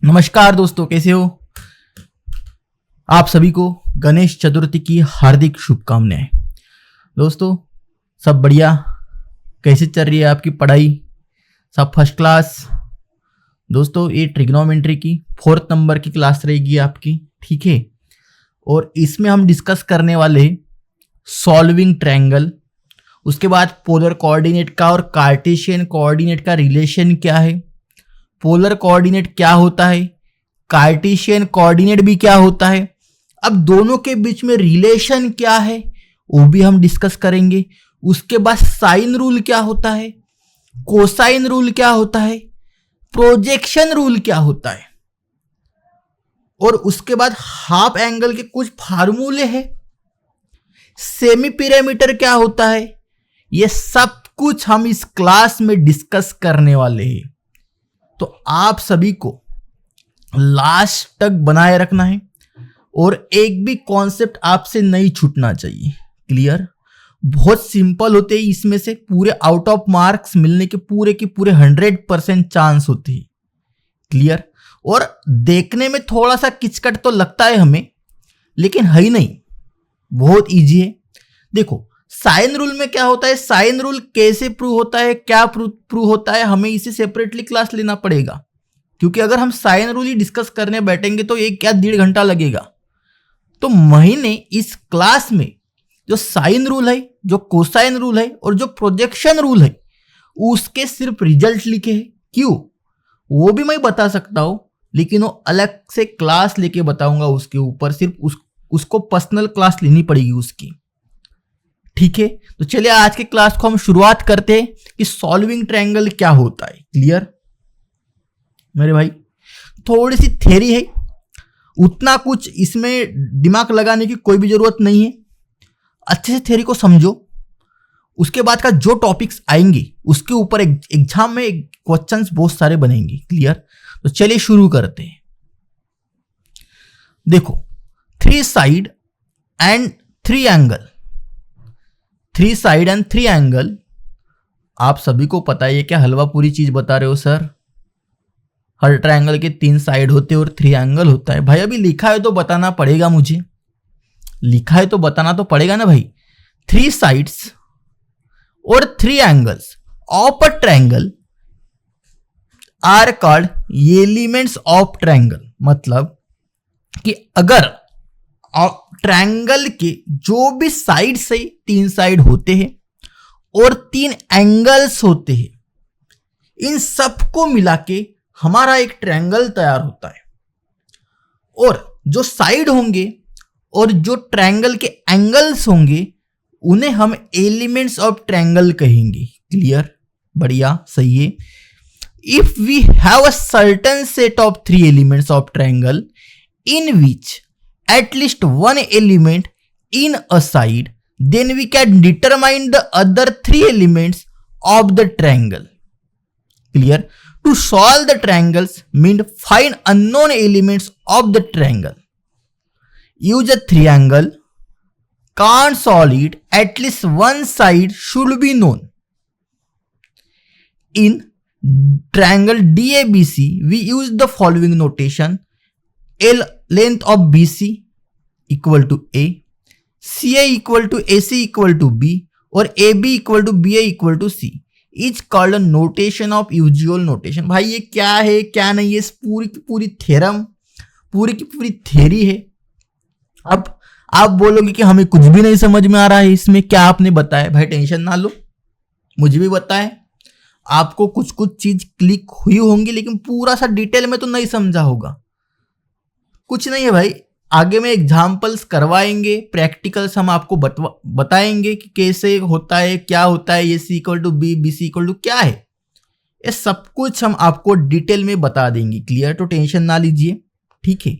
नमस्कार दोस्तों, कैसे हो आप सभी को गणेश चतुर्थी की हार्दिक शुभकामनाएं। दोस्तों सब बढ़िया, कैसे चल रही है आपकी पढ़ाई? सब फर्स्ट क्लास। दोस्तों ये ट्रिग्नोमेट्री की 4th नंबर की क्लास रहेगी आपकी, ठीक है। और इसमें हम डिस्कस करने वाले सॉल्विंग ट्रायंगल, उसके बाद पोलर कोऑर्डिनेट का और कार्टेशियन कोऑर्डिनेट का रिलेशन क्या है, पोलर कोऑर्डिनेट क्या होता है, कार्टेशियन कोऑर्डिनेट भी क्या होता है, अब दोनों के बीच में रिलेशन क्या है वो भी हम डिस्कस करेंगे। उसके बाद साइन रूल क्या होता है, कोसाइन रूल क्या होता है, प्रोजेक्शन रूल क्या होता है, और उसके बाद हाफ एंगल के कुछ फार्मूले हैं, सेमी पिरामीटर क्या होता है, ये सब कुछ हम इस क्लास में डिस्कस करने वाले हैं। तो आप सभी को लास्ट तक बनाए रखना है और एक भी कॉन्सेप्ट आपसे नहीं छूटना चाहिए। क्लियर? बहुत सिंपल होते हैं, इसमें से पूरे आउट ऑफ मार्क्स मिलने के पूरे 100% चांस होते हैं। क्लियर? और देखने में थोड़ा सा किचकट तो लगता है हमें, लेकिन है ही नहीं, बहुत इजी है। देखो साइन रूल में क्या होता है, साइन रूल कैसे प्रूव होता है, क्या प्रूव होता है, हमें इसे सेपरेटली क्लास लेना पड़ेगा, क्योंकि अगर हम साइन रूल ही डिस्कस करने बैठेंगे तो 1 या 1.5 घंटा लगेगा। तो महीने इस क्लास में जो साइन रूल है, जो कोसाइन रूल है और जो प्रोजेक्शन रूल है, उसके सिर्फ रिजल्ट लिखे हैं। क्यों वो भी मैं बता सकता हूं, लेकिन वो अलग से क्लास लेके बताऊंगा उसके ऊपर, सिर्फ उसको पर्सनल क्लास लेनी पड़ेगी उसकी, ठीक है। तो चलिए आज के क्लास को हम शुरुआत करते हैं कि सॉल्विंग ट्रायंगल क्या होता है। क्लियर मेरे भाई? थोड़ी सी थ्योरी है, उतना कुछ इसमें दिमाग लगाने की कोई भी जरूरत नहीं है। अच्छे से थ्योरी को समझो, उसके बाद का जो टॉपिक्स आएंगे उसके ऊपर एग्जाम में क्वेश्चंस बहुत सारे बनेंगे। क्लियर? तो चलिए शुरू करते हैं। देखो 3 side and 3 angle, 3 side and 3 angle, आप सभी को पता है, ये क्या हलवा पूरी चीज बता रहे हो सर? हर ट्रायंगल के 3 साइड होते हैं और 3 एंगल होता है। भाई अभी लिखा है तो बताना पड़ेगा, मुझे लिखा है तो बताना तो पड़ेगा ना भाई। 3 साइड्स और 3 angles of a triangle are called elements of triangle. मतलब कि अगर ट्रायंगल के जो भी साइड से 3 साइड होते हैं और 3 एंगल्स होते हैं, इन सबको मिला के हमारा एक ट्रायंगल तैयार होता है। और जो साइड होंगे और जो ट्रायंगल के एंगल्स होंगे उन्हें हम एलिमेंट्स ऑफ ट्रायंगल कहेंगे। क्लियर? बढ़िया, सही है। If we have a certain set of 3 elements of triangle in which at least one element in a side, then we can determine the other 3 elements of the triangle. Clear? To solve the triangles mean find unknown elements of the triangle. Use a triangle. Can't solve it, at least one side should be known. In triangle DABC, we use the following notation. L length of BC equal to A, CA equal to AC equal to B, और AB equal to BA equal to C is called a notation of usual notation. भाई ये क्या है क्या नहीं, ये पूरी की पूरी थ्योरम, पूरी की पूरी थ्योरी है। अब आप बोलोगे कि हमें कुछ भी नहीं समझ में आ रहा है इसमें, क्या आपने बताया? भाई टेंशन ना लो, मुझे भी बताया, आपको कुछ कुछ चीज क्लिक हुई होंगी, लेकिन पूरा सा डिटेल में तो नहीं समझा होगा। कुछ नहीं है भाई, आगे में एग्जाम्पल्स करवाएंगे, प्रैक्टिकल्स हम आपको बताएंगे कि कैसे होता है, क्या होता है, A C equal to B, B C equal to क्या है, ये सब कुछ हम आपको डिटेल में बता देंगे। क्लियर? तो टेंशन ना लीजिए, ठीक है।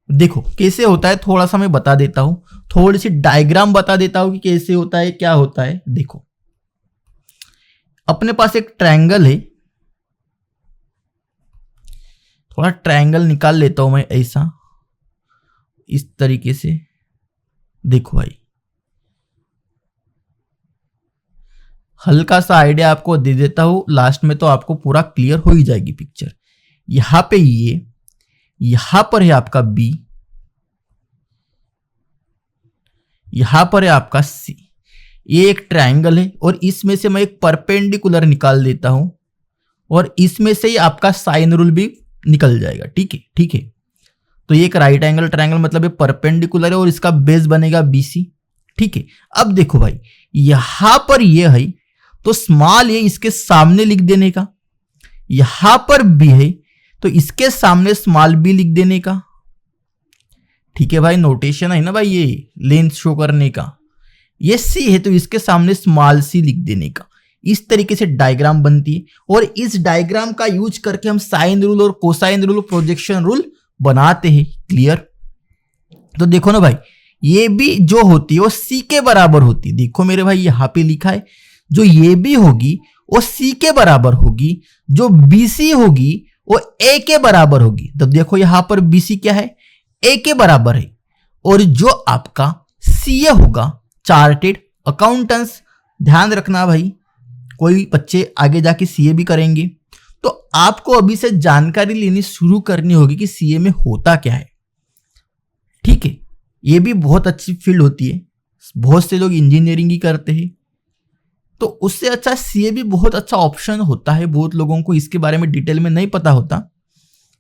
देखो कैसे होता है, थोड़ा सा मैं बता देता हूं, थोड़ी सी डायग्राम बता देता हूं कि कैसे होता है, क्या होता है। देखो अपने पास एक ट्रायंगल है, थोड़ा ट्रायंगल निकाल लेता हूं मैं ऐसा, इस तरीके से। देखो भाई हल्का सा आइडिया आपको दे देता हूं, लास्ट में तो आपको पूरा क्लियर हो ही जाएगी पिक्चर। यहां पे ए, यहां पर है आपका बी, यहां पर है आपका सी। ये एक ट्रायंगल है और इसमें से मैं एक परपेंडिकुलर निकाल देता हूं और इसमें से ही आपका साइन रूल भी निकल जाएगा। ठीक है, ठीक है। तो ये एक राइट एंगल ट्रायंगल मतलब ये परपेंडिकुलर है और इसका बेस बनेगा बीसी। ठीक है, अब देखो भाई यहां पर ये है तो स्मॉल ए इसके सामने लिख देने का, यहां पर बी है तो इसके सामने स्मॉल बी लिख देने का। ठीक है भाई, नोटेशन है ना भाई ये लेंथ शो करने का। ये सी है तो इसके सामने स्मॉल सी लिख देने का। इस तरीके से डायग्राम बनती है और इस डायग्राम का यूज करके हम साइन रूल और कोसाइन रूल, प्रोजेक्शन रूल बनाते हैं। क्लियर? तो देखो ना भाई, ये भी जो होती है वो सी के बराबर होती है। देखो मेरे भाई यहां पे लिखा है, जो ये भी होगी वो सी के बराबर होगी, जो बीसी होगी वो ए के बराबर होगी। तो देखो यहां पर बीसी क्या है, ए के बराबर है। और जो आपका सीए होगा, चार्टेड अकाउंटेंट्स, ध्यान रखना भाई कोई बच्चे आगे जाके सीए भी करेंगे तो आपको अभी से जानकारी लेनी शुरू करनी होगी कि सीए में होता क्या है। ठीक है, ये भी बहुत अच्छी फील्ड होती है, बहुत से लोग इंजीनियरिंग ही करते हैं तो उससे अच्छा सीए भी बहुत अच्छा ऑप्शन होता है। बहुत लोगों को इसके बारे में डिटेल में नहीं पता होता।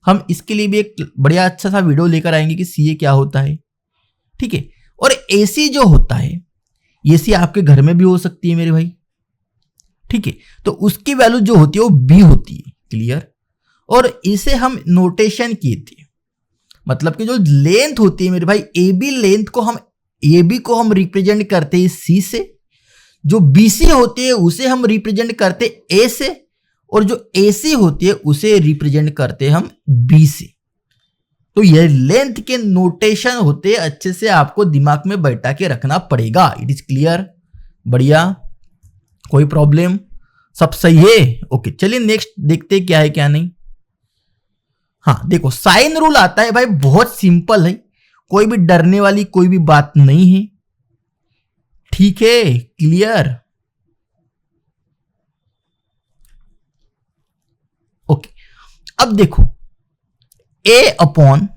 हम इसके लिए भी एक बढ़िया अच्छा सा वीडियो लेकर आएंगे कि सीए क्या होता है। ठीक है, और एसी जो होता है, एसी आपके घर में भी हो सकती है मेरे भाई। ठीक है, तो उसकी वैल्यू जो होती है वो बी होती है। क्लियर? और इसे हम नोटेशन किए थे, मतलब कि जो लेंथ होती है मेरे भाई, ए बी लेंथ को हम, ए बी को हम रिप्रेजेंट करते हैं सी से, जो बीसी होती है उसे हम रिप्रेजेंट करते ए से, और जो एसी होती है उसे रिप्रेजेंट करते हम बी से। तो ये लेंथ के नोटेशन होते हैं, अच्छे से आपको दिमाग में बैठा के रखना पड़ेगा। It is clear? बढ़िया, कोई प्रॉब्लम? सब सही है? ओके, चलिए नेक्स्ट देखते क्या है क्या नहीं। हाँ देखो, साइन रूल आता है भाई, बहुत सिंपल है, कोई भी डरने वाली कोई भी बात नहीं है। ठीक है, क्लियर? ओके, अब देखो ए अपॉन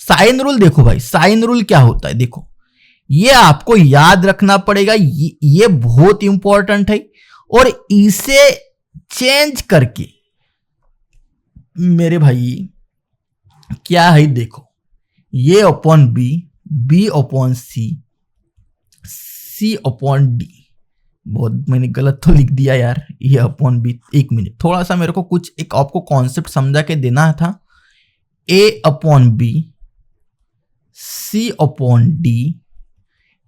साइन रूल। देखो भाई साइन रूल क्या होता है, देखो ये आपको याद रखना पड़ेगा, ये बहुत इंपॉर्टेंट है। और इसे चेंज करके मेरे भाई क्या है, देखो ये अपॉन बी, बी अपॉन सी, सी अपॉन डी। बहुत मैंने गलत तो लिख दिया यार, ये अपॉन बी। एक मिनट, थोड़ा सा मेरे को कुछ एक आपको कॉन्सेप्ट समझा के देना था। A upon B, C upon D,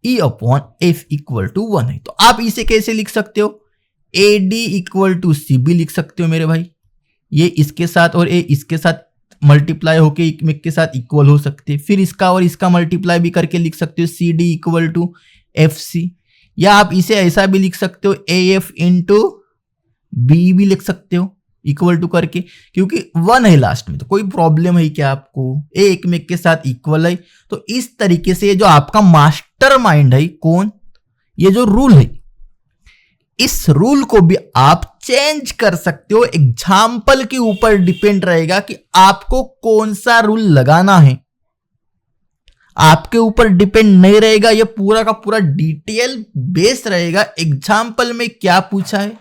E upon F equal to 1 है। तो आप इसे कैसे लिख सकते हो, A D equal to C B लिख सकते हो मेरे भाई। ये इसके साथ और ए इसके साथ मल्टीप्लाई होके एक के साथ इक्वल हो सकते हैं। फिर इसका और इसका मल्टीप्लाई भी करके लिख सकते हो, C D equal to F C. या आप इसे ऐसा भी लिख सकते हो, ए एफ इंटू बी भी लिख सकते हो इक्वल टू करके, क्योंकि 1 है लास्ट में। तो कोई प्रॉब्लम है क्या आपको, ए एक में के साथ इक्वल है। तो इस तरीके से जो आपका मास्टर माइंड है, कौन, ये जो रूल है, इस रूल को भी आप चेंज कर सकते हो। एग्जाम्पल के ऊपर डिपेंड रहेगा कि आपको कौन सा रूल लगाना है, आपके ऊपर डिपेंड नहीं रहेगा। ये पूरा का पूरा डिटेल बेस रहेगा, एग्जाम्पल में क्या पूछा है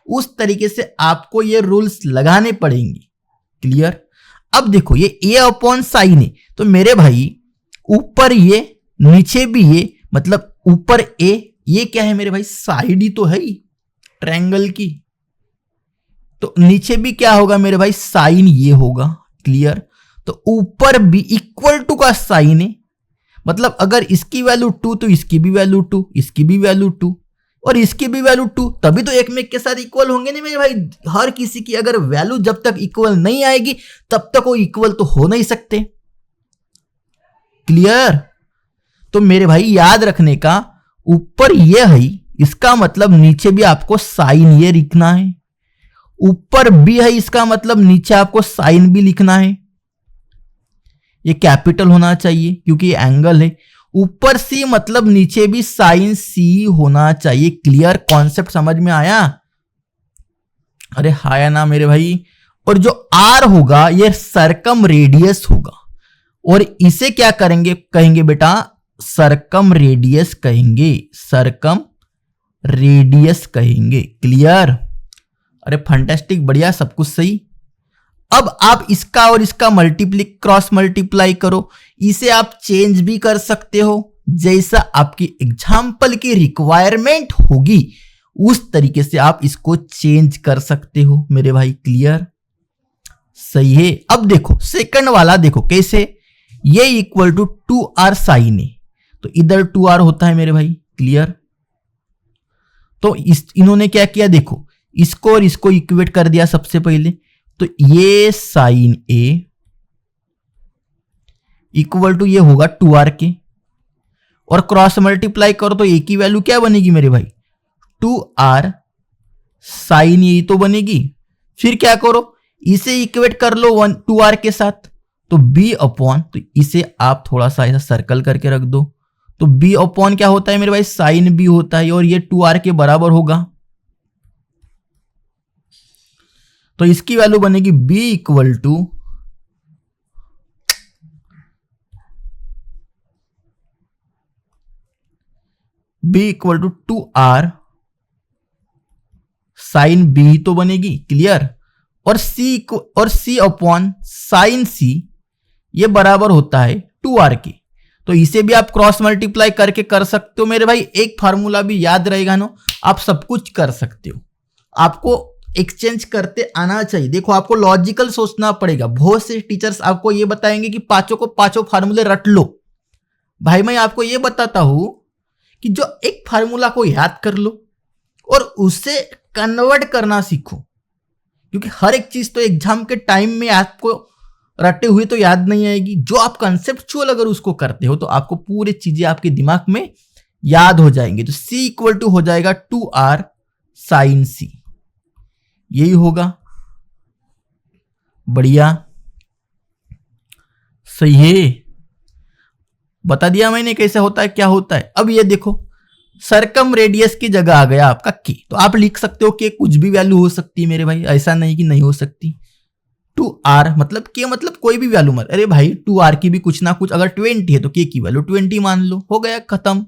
उस तरीके से आपको ये रूल्स लगाने पड़ेंगे। क्लियर? अब देखो ये ए अपॉन साइन है, तो मेरे भाई ऊपर ये नीचे भी ये, मतलब ऊपर ए, ये क्या है मेरे भाई, साइड ही तो है ट्रायंगल की। तो नीचे भी क्या होगा मेरे भाई, साइन ये होगा। क्लियर? तो ऊपर भी इक्वल टू का साइन है, मतलब अगर इसकी वैल्यू 2 तो इसकी भी वैल्यू 2, इसकी भी वैल्यू 2 और इसकी भी वैल्यू 2, तभी तो एक में एक के साथ इक्वल होंगे नहीं मेरे भाई। हर किसी की अगर वैल्यू जब तक इक्वल नहीं आएगी तब तक वो इक्वल तो हो नहीं सकते। क्लियर? तो मेरे भाई याद रखने का, ऊपर ये है इसका मतलब नीचे भी आपको साइन ये लिखना है, ऊपर भी है इसका मतलब नीचे आपको साइन भी लिखना है। ये कैपिटल होना चाहिए क्योंकि ये एंगल है। ऊपर सी मतलब नीचे भी साइन सी होना चाहिए। क्लियर? कॉन्सेप्ट समझ में आया? अरे हाया ना मेरे भाई, और जो आर होगा ये सरकम रेडियस होगा, और इसे क्या करेंगे, कहेंगे बेटा सरकम रेडियस कहेंगे, सरकम रेडियस कहेंगे। क्लियर? अरे फंटास्टिक, बढ़िया, सब कुछ सही। अब आप इसका और इसका क्रॉस मल्टीप्लाई करो, इसे आप चेंज भी कर सकते हो, जैसा आपकी एग्जाम्पल की रिक्वायरमेंट होगी उस तरीके से आप इसको चेंज कर सकते हो मेरे भाई। क्लियर? सही है। अब देखो सेकंड वाला, देखो कैसे, ये इक्वल टू 2r साइन ए, तो इधर 2r होता है मेरे भाई। क्लियर? तो इन्होंने क्या किया, देखो इसको और इसको इक्वेट कर दिया सबसे पहले, तो ये साइन ए इक्वल टू ये होगा 2r के, और क्रॉस मल्टीप्लाई करो तो ए की वैल्यू क्या बनेगी मेरे भाई, 2r साइन ए तो बनेगी। फिर क्या करो, इसे इक्वेट कर लो 2r के साथ, तो b अपॉन, तो इसे आप थोड़ा सा ऐसा सर्कल करके रख दो, तो b अपॉन क्या होता है मेरे भाई, साइन b होता है, और ये 2r के बराबर होगा, तो इसकी वैल्यू बनेगी b equal to two R sine b तो बनेगी। क्लियर? और c अपॉन साइन c ये बराबर होता है 2r के, तो इसे भी आप क्रॉस मल्टीप्लाई करके कर सकते हो मेरे भाई। एक फार्मूला भी याद रहेगा ना, आप सब कुछ कर सकते हो, आपको एक्सचेंज करते आना चाहिए। देखो आपको लॉजिकल सोचना पड़ेगा। बहुत से टीचर्स आपको ये बताएंगे कि पांचों फार्मूले रट लो। भाई मैं आपको ये बताता हूं कि जो एक फार्मूला को याद कर लो और उसे कन्वर्ट करना सीखो, क्योंकि हर एक चीज तो एग्जाम के टाइम में आपको रटे हुए तो याद नहीं आएगी। जो आप कंसेप्चुअल अगर उसको करते हो तो आपको पूरी चीजें आपके दिमाग में याद हो जाएंगे। तो c इक्वल टू हो जाएगा 2r साइन c, यही होगा। बढ़िया, सही है, बता दिया मैंने कैसे होता है, क्या होता है। अब ये देखो सरकम रेडियस की जगह आ गया आपका के, तो आप लिख सकते हो कि कुछ भी वैल्यू हो सकती है मेरे भाई, ऐसा नहीं कि नहीं हो सकती। 2r मतलब के मतलब कोई भी वैल्यू मत, अरे भाई 2r की भी कुछ ना कुछ, अगर 20 है तो के की वैल्यू 20 मान लो, हो गया खत्म।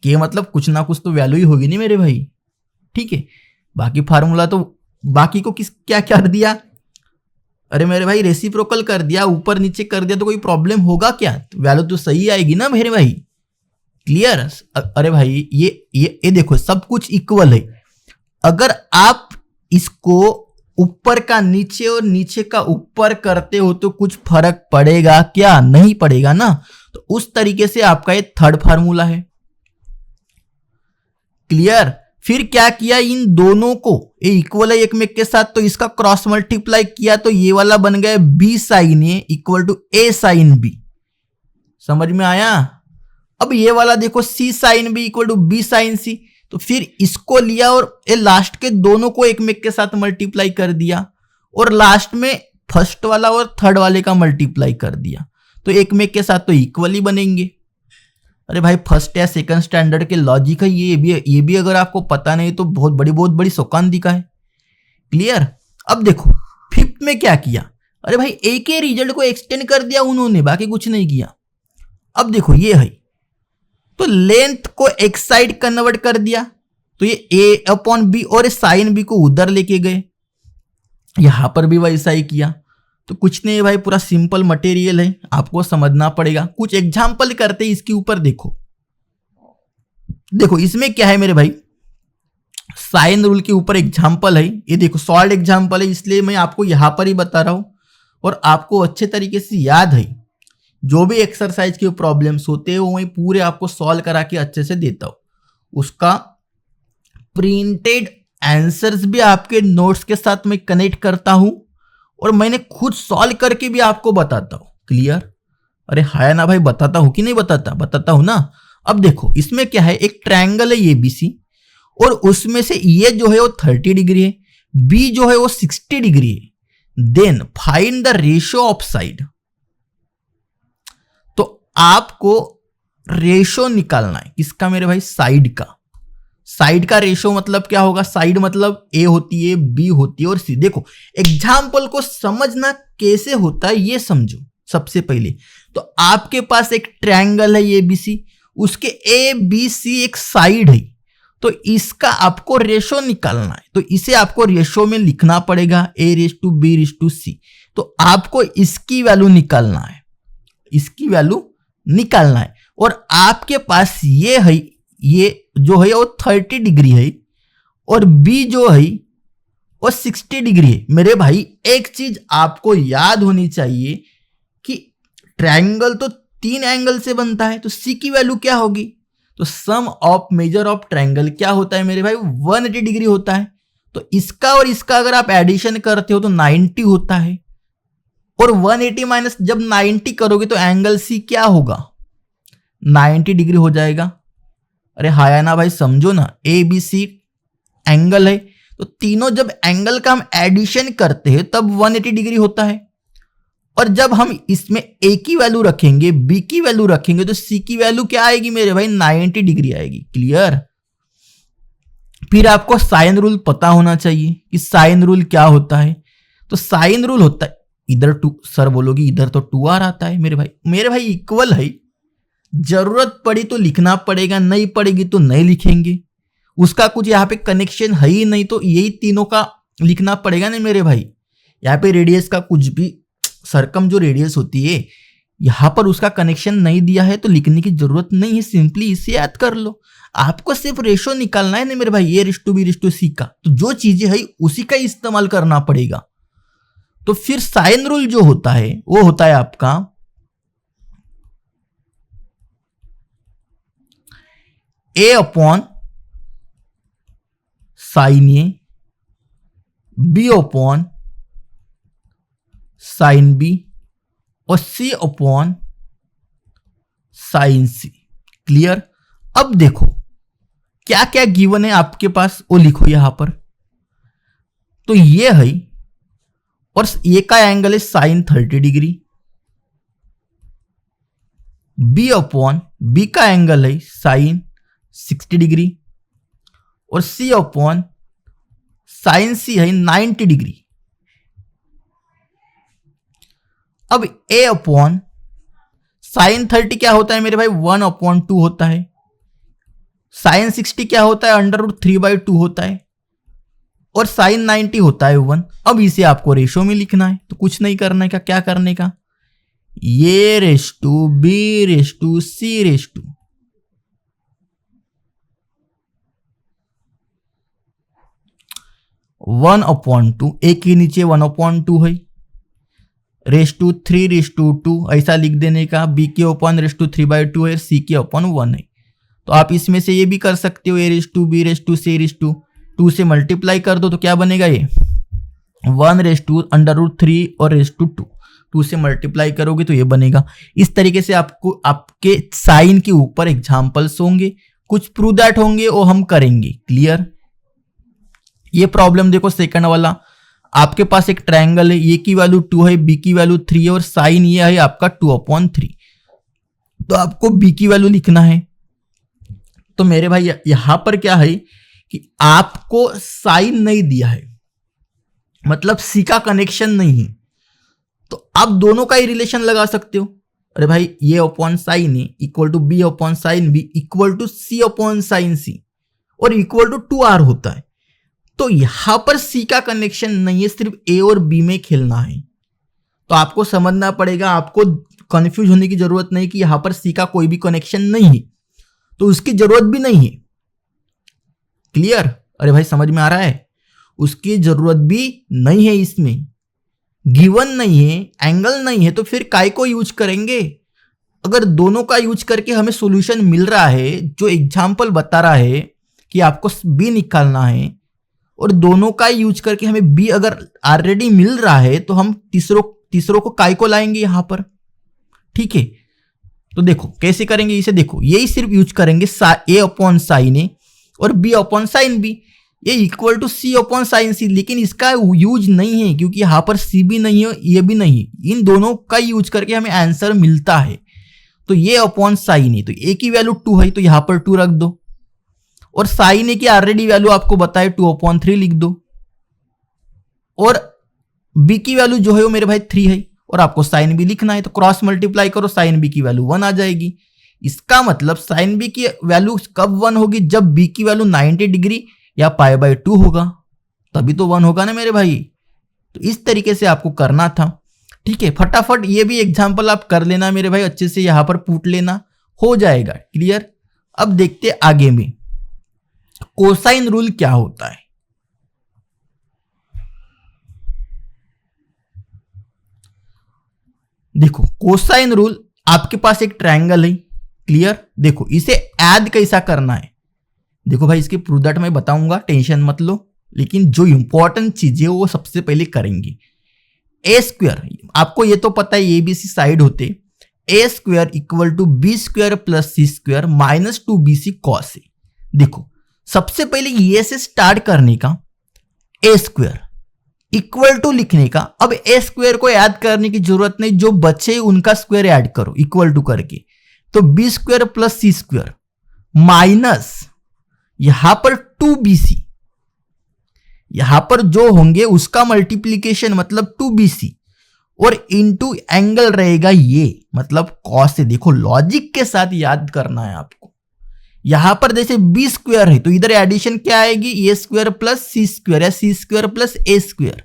के मतलब कुछ ना कुछ तो वैल्यू ही होगी नहीं मेरे भाई, ठीक है। बाकी फार्मूला तो बाकी को क्या कर दिया, अरे मेरे भाई रेसिप्रोकल कर दिया, ऊपर नीचे कर दिया, तो कोई प्रॉब्लम होगा क्या, वैल्यू तो सही आएगी ना मेरे भाई। क्लियर? अरे भाई ये देखो सब कुछ इक्वल है। अगर आप इसको ऊपर का नीचे और नीचे का ऊपर करते हो तो कुछ फर्क पड़ेगा क्या, नहीं पड़ेगा ना। तो उस तरीके से आपका ये थर्ड फार्मूला है। क्लियर? फिर क्या किया, इन दोनों को, ये इक्वल है एक में के साथ, तो इसका क्रॉस मल्टीप्लाई किया तो ये वाला बन गया b sine A equal to a sine b। समझ में आया? अब ये वाला देखो c sine b equal to b sine c, तो फिर इसको लिया और ये लास्ट के दोनों को एक में के साथ मल्टीप्लाई कर दिया, और लास्ट में फर्स्ट वाला और थर्ड वाले का मल्टीप्लाई कर दिया, तो एक में के साथ तो इक्वली बनेंगे। अरे भाई फर्स्ट या सेकंड स्टैंडर्ड के लॉजिक है ये भी अगर आपको पता नहीं तो बहुत बड़ी सौकान दिखा है। क्लियर? अब देखो फिफ्थ में क्या किया, अरे भाई ए के रिजल्ट को एक्सटेंड कर दिया उन्होंने, बाकी कुछ नहीं किया। अब देखो ये है, तो लेंथ को एक साइड कन्वर्ट कर दिया, तो ये a अपॉन बी, और साइन बी को उधर लेके गए, यहां पर भी वैसा ही किया। तो कुछ नहीं भाई, पूरा सिंपल मटेरियल है, आपको समझना पड़ेगा। कुछ एग्जाम्पल करते हैं इसके ऊपर। देखो इसमें क्या है मेरे भाई, साइन रूल के ऊपर एग्जाम्पल है। ये देखो सॉल्व एग्जाम्पल है, इसलिए मैं आपको यहां पर ही बता रहा हूं, और आपको अच्छे तरीके से याद है। जो भी एक्सरसाइज के प्रॉब्लम्स होते हैं वो मैं पूरे आपको सॉल्व करा के अच्छे से देता हूं। उसका प्रिंटेड आंसर्स भी आपके नोट्स के साथ मैं कनेक्ट करता हूं, और मैंने खुद सॉल्व करके भी आपको बताता हूं। क्लियर? अरे हाय ना भाई, बताता हूं कि नहीं बताता हूं ना। अब देखो इसमें क्या है, एक ट्रायंगल है एबीसी, और उसमें से ये जो है वो 30 डिग्री है, बी जो है वो 60 डिग्री है। Then find the ratio of side. तो आपको रेशियो निकालना है किसका मेरे भाई, साइड का। साइड का रेशो मतलब क्या होगा, साइड मतलब ए होती है, बी होती है और सी। देखो एग्जाम्पल को समझना कैसे होता है ये समझो। सबसे पहले तो आपके पास एक ट्रायंगल है ए बी सी, उसके ए बी सी एक साइड है, तो इसका आपको रेशो निकालना है। तो इसे आपको रेशो में लिखना पड़ेगा A is to B is to C. तो आपको इसकी वैल्यू निकालना है, इसकी वैल्यू निकालना है। और आपके पास ये है, ये जो है वो 30 डिग्री है और बी जो है वो 60 डिग्री है। मेरे भाई एक चीज आपको याद होनी चाहिए कि ट्रायंगल तो 3 एंगल से बनता है, तो सी की वैल्यू क्या होगी, तो सम ऑफ मेजर ऑफ ट्रायंगल क्या होता है मेरे भाई, 180 डिग्री होता है। तो इसका और इसका अगर आप एडिशन करते हो तो 90 होता है, और 180 माइनस जब 90 करोगे तो एंगल सी क्या होगा, 90 डिग्री हो जाएगा। अरे हाया ना भाई, समझो ना, ए बी सी एंगल है, तो तीनों जब एंगल का हम एडिशन करते हैं तब 180 डिग्री होता है। और जब हम इसमें ए की वैल्यू रखेंगे, बी की वैल्यू रखेंगे, तो सी की वैल्यू क्या आएगी मेरे भाई, 90 डिग्री आएगी। क्लियर। फिर आपको साइन रूल पता होना चाहिए कि साइन रूल क्या होता है। तो साइन रूल होता है, इधर टू, सर बोलोगे इधर तो 2r आता है मेरे भाई इक्वल है, जरूरत पड़ी तो लिखना पड़ेगा, नहीं पड़ेगी तो नहीं लिखेंगे, उसका कुछ यहाँ पे कनेक्शन है ही नहीं, तो यही तीनों का लिखना पड़ेगा ना मेरे भाई। यहाँ पे रेडियस का कुछ भी, सरकम जो रेडियस होती है यहाँ पर उसका कनेक्शन नहीं दिया है तो लिखने की जरूरत नहीं है, सिंपली इसे याद कर लो। आपको सिर्फ रेशो निकालना है ना मेरे भाई, A is to B is to C का, तो जो चीजें है उसी का इस्तेमाल करना पड़ेगा। तो फिर साइन रूल जो होता है वो होता है आपका ए अपॉन साइन ए, बी अपॉन साइन बी और सी अपॉन साइन सी। क्लियर। अब देखो क्या क्या गिवन है आपके पास वो लिखो यहां पर। तो ये है, और ये का एंगल है sine 30 degree, B upon B का एंगल है साइन 60 डिग्री और सी अपॉन साइन सी है 90 डिग्री। अब ए अपॉन साइन 30 क्या होता है मेरे भाई, 1/2 होता है। साइन 60 क्या होता है, √3/2 होता है। और साइन 90 होता है 1। अब इसे आपको रेशो में लिखना है, तो कुछ नहीं करने का, क्या करने का, A is to B is to C is to 1/2, एक के नीचे 1/2 है, रेस टू 3 रेस टू 2 ऐसा लिख देने का। बी के अपॉन रेस टू 3/2 है, सी के अपॉन 1 है। तो आप इसमें से ये भी कर सकते हो, A is to B is to C is to 2 से मल्टीप्लाई कर दो तो क्या बनेगा, ये 1 रेस टू √3 और रेस टू 2, 2 से मल्टीप्लाई करोगे तो ये बनेगा। इस तरीके से आपको आपके साइन के ऊपर एग्जाम्पल्स होंगे, कुछ प्रूव दैट होंगे वो हम करेंगे। क्लियर। ये प्रॉब्लम देखो सेकंड वाला, आपके पास एक ट्रायंगल है, ए की वैल्यू 2 है, बी की वैल्यू 3 है और साइन ये है आपका 2/3। तो आपको बी की वैल्यू लिखना है। तो मेरे भाई यहां पर क्या है कि आपको साइन नहीं दिया है, मतलब सी का कनेक्शन नहीं है, तो आप दोनों का ही रिलेशन लगा सकते हो। अरे भाई ये upon sine A equal to B upon sine B equal to C upon sine C और इक्वल टू 2r होता है। तो यहां पर सी का कनेक्शन नहीं है, सिर्फ ए और बी में खेलना है। तो आपको समझना पड़ेगा, आपको कंफ्यूज होने की जरूरत नहीं कि यहां पर सी का कोई भी कनेक्शन नहीं है, तो उसकी जरूरत भी नहीं है। क्लियर। अरे भाई समझ में आ रहा है, उसकी जरूरत भी नहीं है, इसमें गिवन नहीं है, एंगल नहीं है, तो फिर काय को यूज करेंगे। अगर दोनों का यूज करके हमें सॉल्यूशन मिल रहा है, जो एग्जांपल बता रहा है कि आपको बी निकालना है, और दोनों का यूज करके हमें बी अगर ऑलरेडी मिल रहा है, तो हम तीसरों को काय को लाएंगे यहां पर। ठीक है। तो देखो कैसे करेंगे इसे, देखो यही सिर्फ यूज करेंगे ए अपॉन साइन ए और बी अपॉन साइन बी, ये equal to C upon sine C, लेकिन इसका यूज नहीं है क्योंकि यहां पर सी भी नहीं है, ये भी नहीं है। इन दोनों का यूज करके हमें आंसर मिलता है। तो ये अपॉन साइन ए, तो ए की वैल्यू 2 है तो यहां पर 2 रख दो, और साइन ए की ऑलरेडी वैल्यू आपको बताए 2/3 लिख दो, और बी की वैल्यू जो है वो मेरे भाई 3 है, और आपको साइन बी लिखना है, तो क्रॉस मल्टीप्लाई करो, साइन बी की वैल्यू 1 आ जाएगी। इसका मतलब साइन बी की वैल्यू कब 1 होगी, जब बी की वैल्यू 90 डिग्री या π/2 होगा, तभी तो 1 होगा ना मेरे भाई। तो इस तरीके से आपको करना था। ठीक है, फटाफट ये भी एग्जांपल आप कर लेना मेरे भाई, अच्छे से यहां पर पूछ लेना, हो जाएगा क्लियर। अब देखते आगे में कोसाइन रूल क्या होता है। देखो कोसाइन रूल, आपके पास एक ट्रायंगल है, क्लियर। देखो इसे ऐड कैसा करना है, देखो भाई इसके प्रूफ दैट मैं बताऊंगा, टेंशन मत लो, लेकिन जो इंपॉर्टेंट चीज है वो सबसे पहले करेंगे। ए स्क्वायर, आपको ये तो पता है ए बी सी साइड होते, A square equal to B square plus C square minus 2bc cos A. देखो सबसे पहले ये से स्टार्ट करने का, ए स्क्वायर इक्वल टू लिखने का। अब ए स्क्वायर को ऐड करने की जरूरत नहीं, जो बचे उनका स्क्वायर ऐड करो इक्वल टू करके, तो B square plus C square minus यहां पर 2bc, यहां पर जो होंगे उसका मल्टीप्लीकेशन मतलब 2bc, और इनटू एंगल रहेगा ये मतलब कॉस से। देखो लॉजिक के साथ याद करना है आपको। यहां पर जैसे बी स्क्वायर है तो इधर एडिशन क्या आएगी, ए स्क्वायर प्लस सी स्क्वायर या सी स्क्वायर प्लस ए स्क्वायर,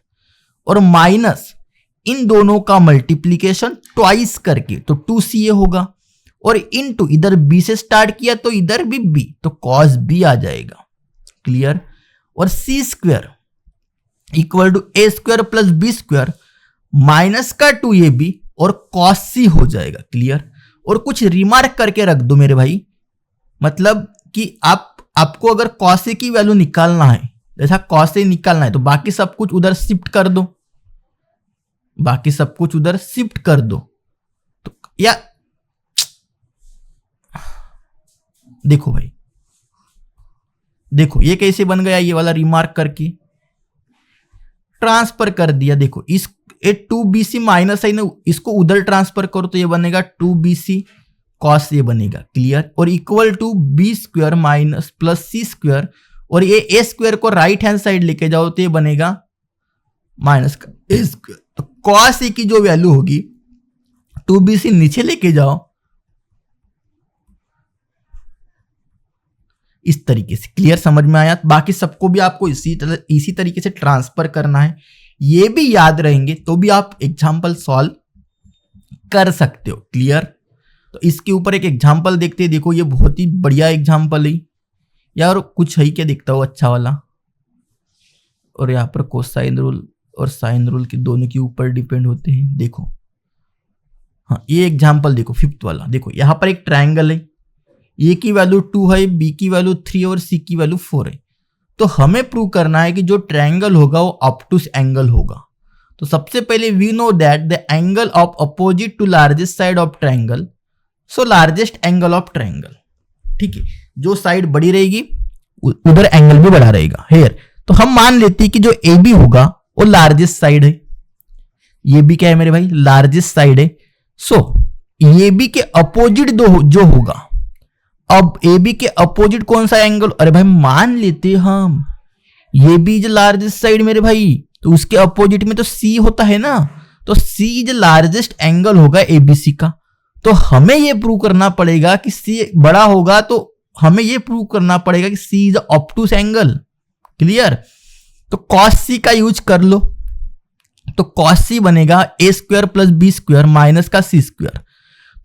और माइनस इन दोनों का मल्टीप्लीकेशन ट्वाइस करके तो 2ca होगा, और इनटू इधर बी से स्टार्ट किया तो इधर भी बी, तो कॉस बी आ जाएगा, क्लियर। और C square equal to A square plus B square minus का 2ab और कॉस सी हो जाएगा, क्लियर। और कुछ रिमार्क करके रख दो मेरे भाई, मतलब कि आपको अगर कॉस ए की वैल्यू निकालना है, जैसा कॉस ए निकालना है तो बाकी सब कुछ उधर शिफ्ट कर दो, बाकी सब कुछ उधर शिफ्ट कर दो। तो या देखो भाई, देखो ये कैसे बन गया, ये वाला रिमार्क करके ट्रांसफर कर दिया। देखो इस 2bc माइनस है ना, इसको उधर ट्रांसफर करो तो ये बनेगा 2bc कॉस ये बनेगा, क्लियर। और equal to B square minus plus C square, और ये ए स्क्वायर को राइट हैंड साइड लेके जाओ तो ये बनेगा माइनस का ए स्क्वायर। तो कॉस ए की जो वैल्यू होगी 2bc नीचे लेके जाओ, इस तरीके से, क्लियर, समझ में आया। बाकी सबको भी आपको इसी तरीके से ट्रांसफर करना है, ये भी याद रहेंगे तो भी आप एग्जाम्पल सॉल्व कर सकते हो, क्लियर। तो इसके ऊपर एक एग्जाम्पल देखते हैं। देखो ये बहुत ही बढ़िया एग्जाम्पल है यार, कुछ है क्या देखता हो अच्छा वाला। और यहाँ पर कोसाइन रूल और साइन रूल के दोनों के ऊपर डिपेंड होते हैं। देखो हाँ, ये एग्जाम्पल देखो फिफ्थ वाला। देखो यहाँ पर एक ट्रायंगल है, ए की वैल्यू 2 है, बी की वैल्यू 3 और सी की वैल्यू 4 है। तो हमें प्रूव करना है कि जो ट्रायंगल होगा वो ऑब्टूस एंगल होगा। तो सबसे पहले we know that the angle of opposite to largest side of triangle, so largest angle of triangle, ठीक है। जो साइड बड़ी रहेगी उधर एंगल भी बड़ा रहेगा हेयर। तो हम मान लेते हैं कि जो ए बी होगा वो लार्जेस्ट साइड है, ये भी क्या है मेरे भाई, लार्जेस्ट साइड है। सो ये बी के अपोजिट जो होगा, अब ए बी के अपोजिट कौन सा एंगल, अरे भाई मान लेते हम ये बी इज लार्जेस्ट साइड मेरे भाई, तो उसके अपोजिट में तो सी होता है ना, तो सी इज लार्जेस्ट एंगल होगा एबीसी का। तो हमें ये प्रूव करना पड़ेगा कि सी बड़ा होगा, तो हमें ये प्रूव करना पड़ेगा कि C is obtuse angle, clear. तो कॉस सी का यूज कर लो, तो कॉस सी बनेगा A square plus B square minus का सी स्क्वायर।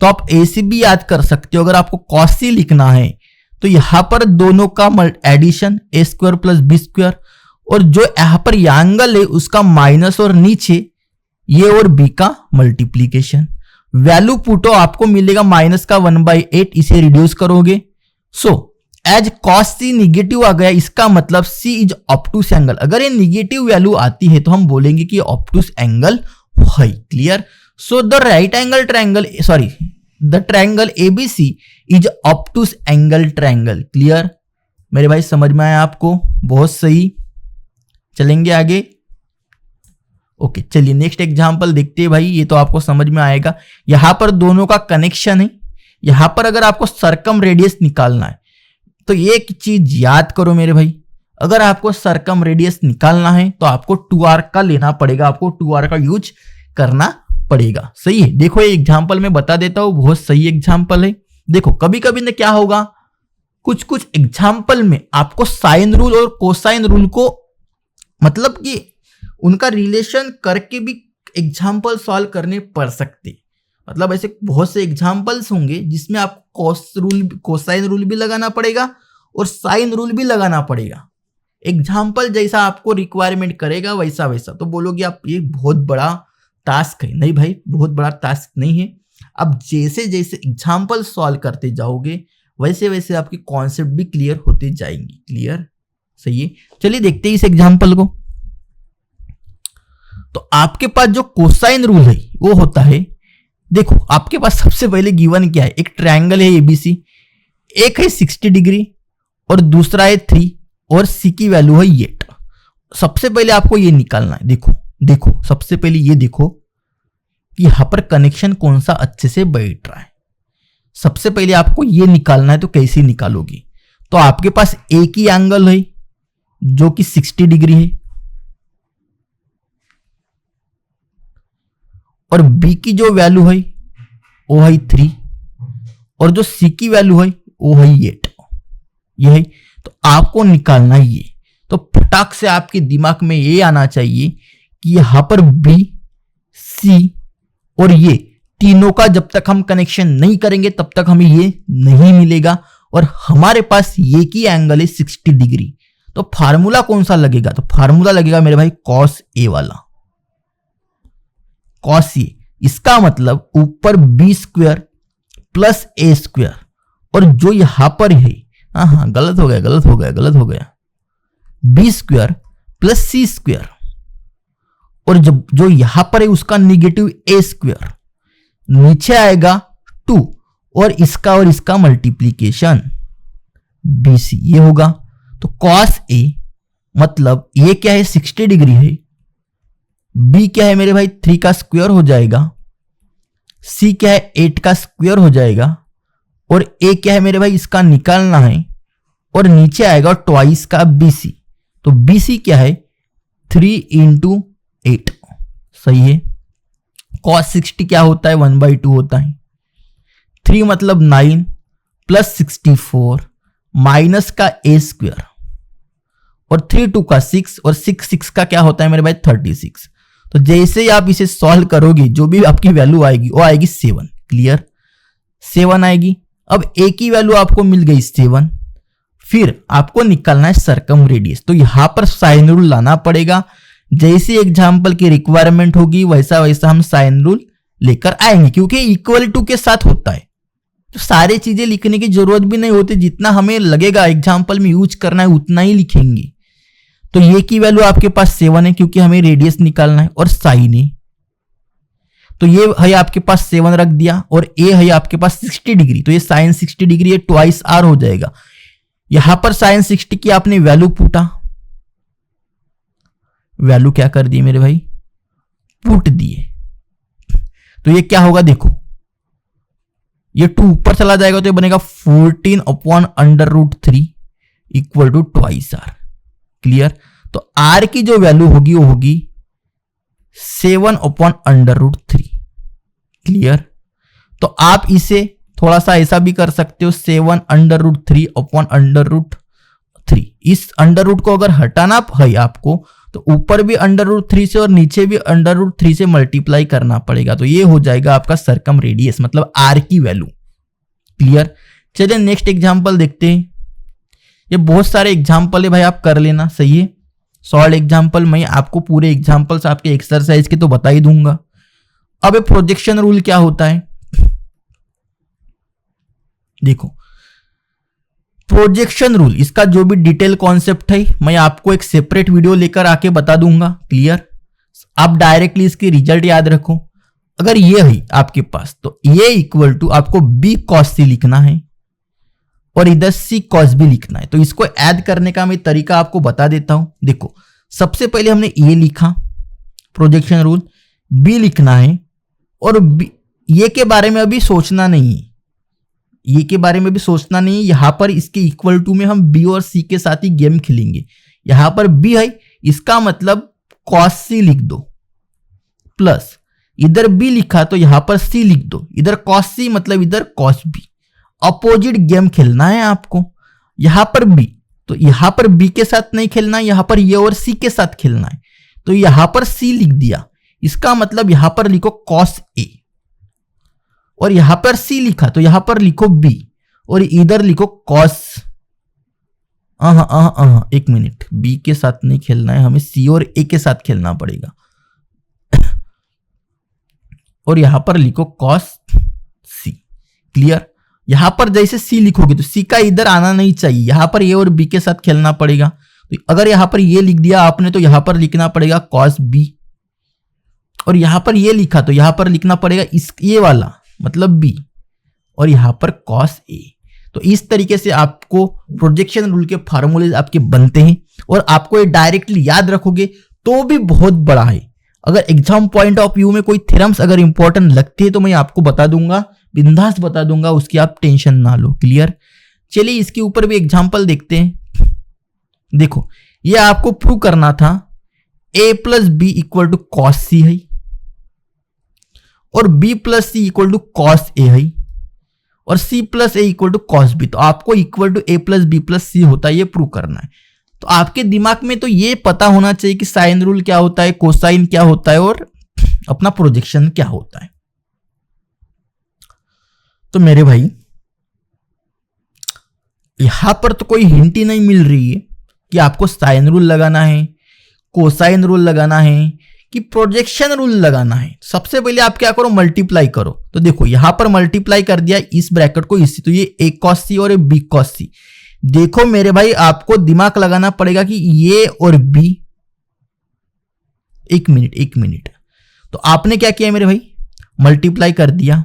तो आप ए सी भी याद कर सकते हो। अगर आपको कॉस सी लिखना है तो यहां पर दोनों का एडिशन ए स्क्वायर प्लस बी स्क्वायर, और जो यहां पर एंगल है उसका माइनस और नीचे ये और बी का मल्टीप्लीकेशन। वैल्यू पुटो, आपको मिलेगा माइनस का 1/8, इसे रिड्यूस करोगे। सो एज कॉस सी निगेटिव आ गया, इसका मतलब सी इज ऑब्टूस एंगल। अगर ये निगेटिव वैल्यू आती है तो हम बोलेंगे कि ऑब्टूस एंगल है, clear. So the right angle triangle, sorry the triangle ABC is obtuse angle triangle, clear मेरे भाई, समझ में आया आपको, बहुत सही। चलेंगे आगे, ओके चलिए नेक्स्ट एग्जांपल देखते हैं भाई, ये तो आपको समझ में आएगा। यहां पर दोनों का कनेक्शन है, यहां पर अगर आपको सर्कम रेडियस निकालना है तो एक चीज याद करो मेरे भाई, अगर आपको सरकम रेडियस निकालना है तो आपको 2r का लेना पड़ेगा, आपको 2r का यूज करना पड़ेगा। सही है। देखो ये एग्जाम्पल मैं बता देता हूं, बहुत सही एग्जाम्पल है। देखो कभी कभी ना क्या होगा, कुछ कुछ एग्जाम्पल में आपको साइन रूल और कोसाइन रूल को मतलब कि उनका रिलेशन करके भी एग्जाम्पल सॉल्व करने पड़ सकते। मतलब ऐसे बहुत से एग्जाम्पल्स होंगे जिसमें आपको कोसाइन रूल भी लगाना पड़ेगा और साइन रूल भी लगाना पड़ेगा। एग्जाम्पल जैसा आपको रिक्वायरमेंट करेगा वैसा वैसा, तो बोलोगे आप ये बहुत बड़ा टास्क है। नहीं भाई, बहुत बड़ा टास्क नहीं है। अब जैसे जैसे एग्जाम्पल सॉल्व करते जाओगे वैसे वैसे आपके कॉन्सेप्ट भी क्लियर होते जाएंगे। क्लियर, सही है। चलिए देखते हैं इस एग्जाम्पल को। तो आपके पास जो कोसाइन रूल है वो होता है, देखो आपके पास सबसे पहले गिवन क्या है, एक ट्रायंगल है एबीसी, एक है 60 डिग्री और दूसरा है 3 और सी की वैल्यू है 8। सबसे पहले आपको ये निकालना है। देखो सबसे पहले ये देखो कि यहां पर कनेक्शन कौन सा अच्छे से बैठ रहा है। सबसे पहले आपको ये निकालना है, तो कैसे निकालोगे, तो आपके पास एक ही एंगल है जो कि 60 डिग्री है और बी की जो वैल्यू है वो है 3 और जो सी की वैल्यू है वो है 8। ये है, तो आपको निकालना है ये। तो फटाक से आपके दिमाग में ये आना चाहिए कि यहां पर बी, सी और ये तीनों का जब तक हम कनेक्शन नहीं करेंगे तब तक हमें ये नहीं मिलेगा और हमारे पास ये की एंगल है 60 डिग्री। तो फार्मूला कौन सा लगेगा, तो फार्मूला लगेगा मेरे भाई कॉस ए वाला, कॉस ए। इसका मतलब ऊपर बी स्क्वायर प्लस ए स्क्वायर और जो यहां पर है, हाँ गलत हो गया, B square plus C square और जब जो यहां पर है उसका निगेटिव ए स्क्वायर, नीचे आएगा 2 और इसका मल्टीप्लीकेशन BC, ये होगा। तो कॉस ए मतलब ये क्या है 60 डिग्री है, बी क्या है मेरे भाई 3 का स्क्वायर हो जाएगा, सी क्या है 8 का स्क्वायर हो जाएगा और ए क्या है मेरे भाई इसका निकालना है और नीचे आएगा ट्वाइस का BC। तो BC क्या है 3 × 8, सही है। cos 60 क्या होता है 1/2 होता है। 3 मतलब 9 प्लस 64 माइनस का a स्क्वायर और 3 2 का 6 और 6 का क्या होता है मेरे भाई 36। तो जैसे ही आप इसे सॉल्व करोगे जो भी आपकी वैल्यू आएगी वो आएगी 7। क्लियर, 7 आएगी। अब a की वैल्यू आपको मिल गई 7, फिर आपको निकालना है सरकम रेडियस। तो यहां पर साइन रूल लाना पड़ेगा। जैसी एग्जाम्पल की रिक्वायरमेंट होगी वैसा वैसा हम साइन रूल लेकर आएंगे, क्योंकि इक्वल टू के साथ होता है तो सारी चीजें लिखने की जरूरत भी नहीं होती। जितना हमें लगेगा एग्जाम्पल में यूज करना है उतना ही लिखेंगे। तो ये की वैल्यू आपके पास 7 है क्योंकि हमें रेडियस निकालना है और साइन है, तो ये है आपके पास 7 रख दिया और ए है आपके पास 60 डिग्री, तो ये साइन 60 डिग्री है, ट्वाइस आर हो जाएगा। यहां पर साइन 60 की आपने वैल्यू पूटा, वैल्यू क्या कर दी मेरे भाई पुट दिए, तो ये क्या होगा देखो, ये 2 ऊपर चला जाएगा तो ये बनेगा 14/√3 equal to twice R. Clear, तो आर की जो वैल्यू होगी वो होगी 7/√3। क्लियर, तो आप इसे थोड़ा सा ऐसा भी कर सकते हो 7/3/√3। इस अंडर को अगर हटाना है आपको तो ऊपर भी √3 से और नीचे भी √3 से मल्टीप्लाई करना पड़ेगा, तो ये हो जाएगा आपका सरकम रेडियस मतलब आर की वैल्यू। क्लियर, चलिए नेक्स्ट एग्जांपल देखते हैं। ये बहुत सारे एग्जांपल है भाई, आप कर लेना, सही है। सॉल्व एग्जांपल मैं आपको पूरे एग्जांपल्स आपके एक्सरसाइज के तो बता ही दूंगा। अब ये प्रोजेक्शन रूल क्या होता है देखो, प्रोजेक्शन रूल इसका जो भी डिटेल कॉन्सेप्ट है मैं आपको एक सेपरेट वीडियो लेकर आके बता दूंगा। क्लियर, आप डायरेक्टली इसकी रिजल्ट याद रखो। अगर ये है आपके पास तो ये इक्वल टू आपको b cos c लिखना है और इधर c cos b लिखना है। तो इसको ऐड करने का मैं तरीका आपको बता देता हूं। देखो सबसे पहले हमने a लिखा प्रोजेक्शन रूल, b लिखना है और ये के बारे में अभी सोचना नहीं है, ये के बारे में भी सोचना नहीं है। यहां पर इसके इक्वल टू में हम बी और सी के साथ ही गेम खेलेंगे। यहां पर बी है, इसका मतलब कॉस सी लिख दो, प्लस इधर बी लिखा तो यहां पर सी लिख दो, इधर कॉस सी मतलब इधर कॉस बी। अपोजिट गेम खेलना है आपको। यहां पर बी, तो यहां पर बी के साथ नहीं खेलना है, यहां पर ये और सी के साथ खेलना है। तो यहां पर सी लिख दिया, इसका मतलब यहां पर लिखो कॉस ए, और यहां पर सी लिखा तो यहां पर लिखो बी, और इधर लिखो कॉस। एक मिनट, बी के साथ नहीं खेलना है, हमें सी और ए के साथ खेलना पड़ेगा। और यहां पर लिखो कॉस सी। क्लियर? यहां पर जैसे सी लिखोगे तो सी का इधर आना नहीं चाहिए, यहां पर ए और बी के साथ खेलना पड़ेगा। तो अगर यहां पर ये लिख दिया आपने तो यहां पर लिखना पड़ेगा कॉस बी, और यहां पर ये लिखा तो यहां पर लिखना पड़ेगा इस ये वाला मतलब बी, और यहां पर कॉस ए। तो इस तरीके से आपको प्रोजेक्शन रूल के फार्मूले आपके बनते हैं, और आपको ये डायरेक्टली याद रखोगे तो भी बहुत बड़ा है। अगर एग्जाम पॉइंट ऑफ व्यू में कोई थ्योरम्स अगर इंपॉर्टेंट लगते हैं तो मैं आपको बता दूंगा, बिंदास बता दूंगा, उसकी आप टेंशन ना लो। क्लियर? चलिए इसके ऊपर भी एग्जाम्पल देखते हैं। देखो, ये आपको प्रूव करना था a plus B equal to cos C है, और b plus C equal to cos A है, और c plus A equal to cos B. तो आपको equal to a plus B plus C होता है, ये प्रूव करना है। तो आपके दिमाग में तो ये पता होना चाहिए कि साइन रूल क्या होता है, कोसाइन क्या होता है, और अपना प्रोजेक्शन क्या होता है। तो मेरे भाई यहां पर तो कोई हिंट ही नहीं मिल रही है कि आपको साइन रूल लगाना है, कोसाइन रूल लगाना है, कि प्रोजेक्शन रूल लगाना है। सबसे पहले आप क्या करो, मल्टीप्लाई करो। तो देखो यहां पर मल्टीप्लाई कर दिया इस ब्रैकेट को इससे, तो ये a cos c और b cos c। देखो मेरे भाई आपको दिमाग लगाना पड़ेगा कि ये और b, एक मिनट। तो आपने क्या किया मेरे भाई, मल्टीप्लाई कर दिया,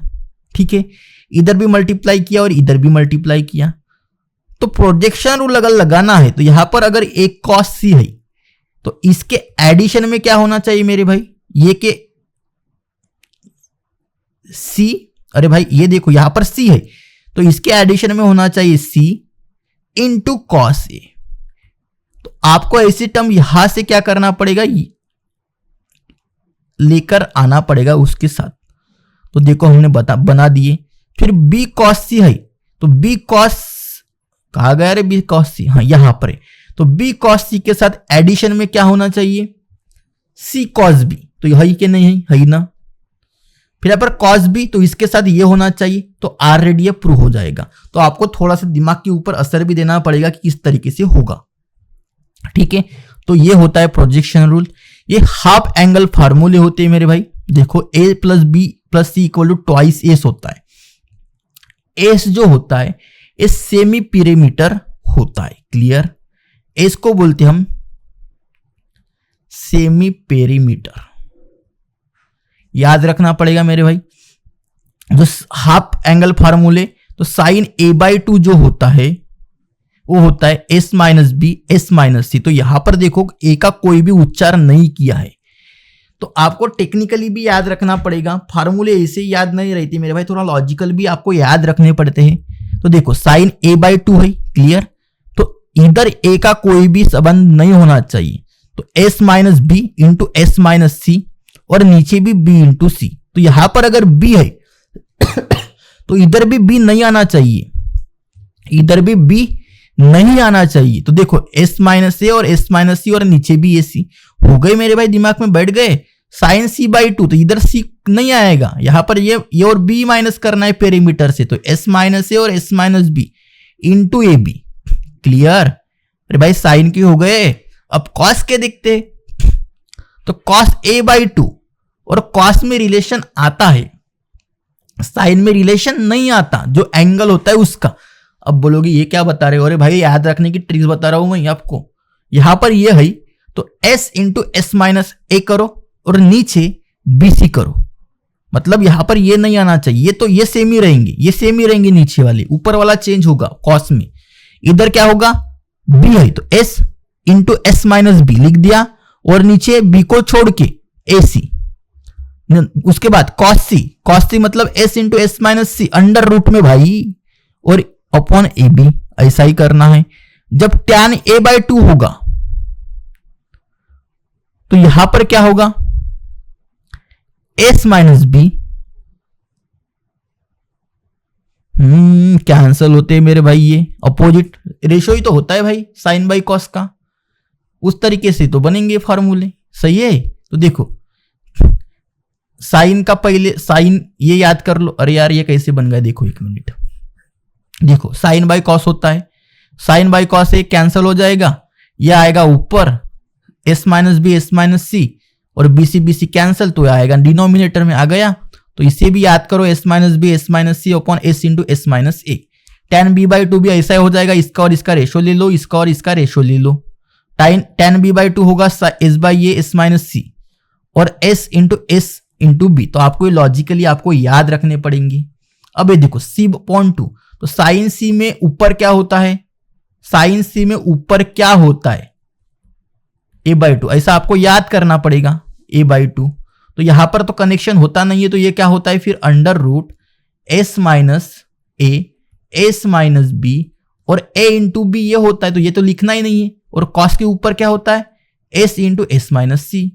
ठीक है, इधर भी मल्टीप्लाई किया और इधर भी मल्टीप्लाई किया। तो प्रोजेक्शन रूल अगर लगाना है तो यहां पर अगर a cos c है तो इसके एडिशन में क्या होना चाहिए मेरे भाई, ये के c, अरे भाई ये देखो यहां पर c है तो इसके एडिशन में होना चाहिए c इंटू कॉस ए। तो आपको ऐसी टर्म यहां से क्या करना पड़ेगा, लेकर आना पड़ेगा उसके साथ। तो देखो हमने बना दिए। फिर b cos c है तो b cos, कहा गया रे b cos c, हाँ यहां पर है। तो b cos c के साथ एडिशन में क्या होना चाहिए, c cos b। तो यह है कि नहीं है ना। फिर यहाँ पर cos b, तो इसके साथ ये होना चाहिए, तो ऑलरेडी ये प्रूव हो जाएगा। तो आपको थोड़ा सा दिमाग के ऊपर असर भी देना पड़ेगा कि किस तरीके से होगा, ठीक है। तो ये होता है प्रोजेक्शन रूल। ये हाफ एंगल फार्मूले होते हैं मेरे भाई। देखो a plus B plus C equal to twice S होता है। एस जो होता है ये सेमी पिरामिटर होता है। क्लियर? एस को बोलते हम सेमी पेरीमीटर, याद रखना पड़ेगा मेरे भाई। जो हाफ एंगल फार्मूले, तो साइन a/2 जो होता है वो होता है s minus B S minus C. तो यहां पर देखो a का कोई भी उच्चारण नहीं किया है, तो आपको टेक्निकली भी याद रखना पड़ेगा। फार्मूले ऐसे ही याद नहीं रहती मेरे भाई, थोड़ा लॉजिकल भी आपको याद रखने पड़ते हैं। तो देखो साइन a/2 है, क्लियर, तो इधर a का कोई भी संबंध नहीं होना चाहिए। तो s minus B into S minus C, और नीचे भी b इंटू सी। तो यहां पर अगर b है तो इधर भी b नहीं आना चाहिए, इधर भी b नहीं आना चाहिए। तो देखो s माइनस ए और s माइनस सी, और नीचे भी ए सी हो गए मेरे भाई, दिमाग में बैठ गए। साइन c/2, तो इधर c नहीं आएगा, यहां पर ये और b माइनस करना है पेरीमीटर से। तो s माइनस ए और s minus B into A B. Clear? अरे भाई साइन की हो गए। अब कॉस के देखते, तो कॉस a/2, और कॉस में रिलेशन आता है, साइन में रिलेशन नहीं आता, जो एंगल होता है उसका। अब बोलोगे ये क्या बता रहे हो, अरे भाई याद रखने की ट्रिक्स बता रहा हूं मैं आपको। यहां पर ये है तो s इंटू एस माइनस ए करो, और नीचे bc करो, मतलब यहां पर ये नहीं आना चाहिए। ये तो ये सेम ही रहेंगे, ये सेम ही रहेंगे नीचे वाले, ऊपर वाला चेंज होगा कॉस में। इधर क्या होगा, b है तो s into S minus B लिख दिया, और नीचे b को छोड़ के ac। उसके बाद cos c मतलब s इंटू एस माइनस सी अंडर रूट में भाई, और अपॉन ए बी, ऐसा ही करना है। जब tan a/2 होगा तो यहां पर क्या होगा, s माइनस बी, कैंसल होते हैं मेरे भाई, ये अपोजिट रेशो ही तो होता है भाई साइन बाई कॉस का, उस तरीके से तो बनेंगे फार्मूले, सही है। तो देखो साइन का पहले साइन ये याद कर लो, अरे यार ये कैसे बन गया, देखो एक मिनट, देखो साइन बाई कॉस होता है, साइन बाई कॉस से कैंसल हो जाएगा, यह आएगा ऊपर s minus B S minus C, और बी सी कैंसल, तो आएगा डिनोमिनेटर में आ गया। तो इसे भी याद करो, s minus B S minus C upon S into S minus A. tan b/2 भी ऐसा हो जाएगा, इसका और इसका रेशो ले लो, इसका और इसका रेशो ले लो। tan b/2 होगा s by A S minus C और s इंटू बी। तो आपको लॉजिकली आपको याद रखने पड़ेंगे। अब ये देखो c/2, तो साइन सी में ऊपर क्या होता है, साइन सी में ऊपर क्या होता है, a/2, ऐसा आपको याद करना पड़ेगा, a/2। तो यहां पर तो कनेक्शन होता नहीं है, तो ये क्या होता है फिर under root s minus A S minus B और a इंटू बी ये होता है, तो ये तो लिखना ही नहीं है। और कॉस के ऊपर क्या होता है, s into S minus C.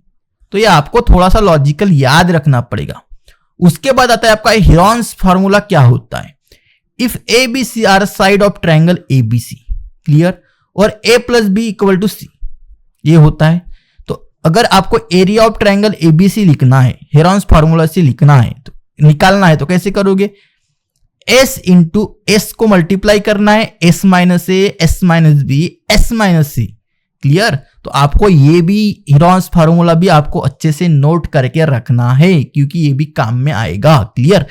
तो ये आपको थोड़ा सा लॉजिकल याद रखना पड़ेगा। उसके बाद आता है आपका हेरॉन्स फार्मूला क्या होता है, if A B C are side of triangle A B C, clear, और a plus B equal to C, ये होता है। तो अगर आपको एरिया ऑफ ट्रायंगल एबीसी लिखना है, हेरॉन्स फार्मूला से लिखना है, तो निकालना है, तो कैसे करोगे, s इंटू एस को मल्टीप्लाई करना है, s minus A S minus B S minus C, clear. तो आपको ये भी हेरॉन्स फार्मूला भी आपको अच्छे से नोट करके रखना है, क्योंकि ये भी काम में आएगा, क्लियर।